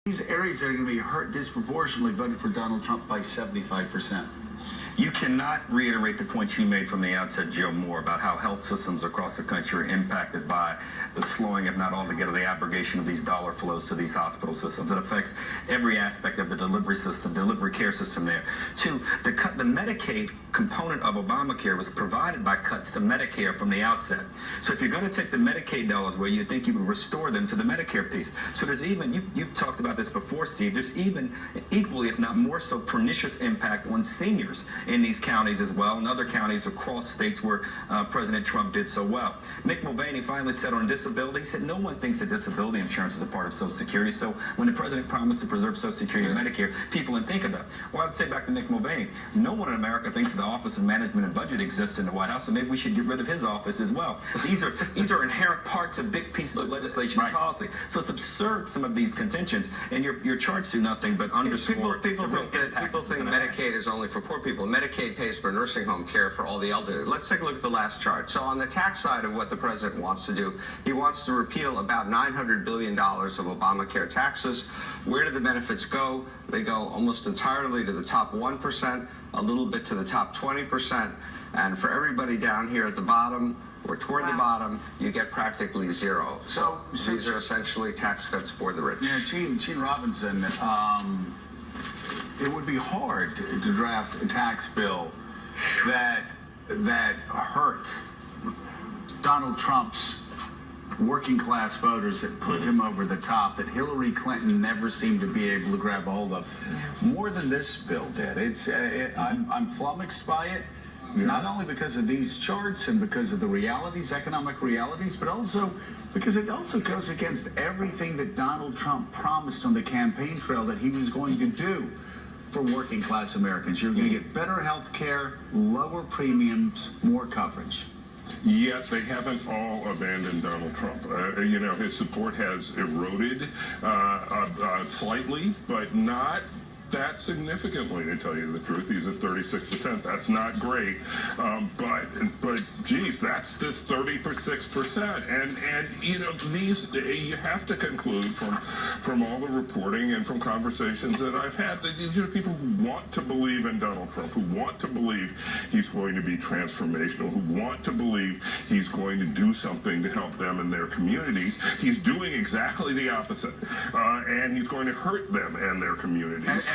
these areas that are going to be hurt disproportionately voted for Donald Trump by 75%. You cannot reiterate the point you made from the outset, Joe Moore, about how health systems across the country are impacted by the slowing, if not altogether, the abrogation of these dollar flows to these hospital systems. It affects every aspect of the delivery system, delivery care system there. Two, the Medicaid component of Obamacare was provided by cuts to Medicare from the outset. So if you're going to take the Medicaid dollars away, you think you would restore them to the Medicare piece. So there's even, you've talked about this before, Steve, there's even equally, if not more so, pernicious impact on seniors in these counties as well, and other counties across states where President Trump did so well. Mick Mulvaney finally said on disability, he said no one thinks that disability insurance is a part of Social Security, so when the president promised to preserve Social Security and Medicare, people didn't think of that. Well, I would say back to Mick Mulvaney, no one in America thinks the Office of Management and Budget exists in the White House, so maybe we should get rid of his office as well. These are inherent parts of big pieces of legislation and policy. So it's absurd, some of these contentions, and your charts do nothing but underscore. People think Medicaid is only for poor people. Medicaid pays for nursing home care for all the elderly. Let's take a look at the last chart. So on the tax side of what the president wants to do, he wants to repeal about $900 billion of Obamacare taxes. Where do the benefits go? They go almost entirely to the top 1%, a little bit to the top 20%, and for everybody down here at the bottom, or toward the bottom, you get practically zero. So these are essentially tax cuts for the rich. Yeah, Gene Robinson, it would be hard to draft a tax bill that hurt Donald Trump's working class voters, that put him over the top, that Hillary Clinton never seemed to be able to grab a hold of, more than this bill did. I'm flummoxed by it. Not only because of these charts and because of the realities, economic realities, but also because it also goes against everything that Donald Trump promised on the campaign trail that he was going to do for working class Americans. You're going to get better health care, lower premiums, more coverage. Yes, they haven't all abandoned Donald Trump. His support has eroded slightly, but not that significantly, to tell you the truth. He's at 36%. That's not great. But geez, that's this 36%. And these, you have to conclude from all the reporting and from conversations that I've had, that these are people who want to believe in Donald Trump, who want to believe he's going to be transformational, who want to believe he's going to do something to help them in their communities. He's doing exactly the opposite. And he's going to hurt them and their communities.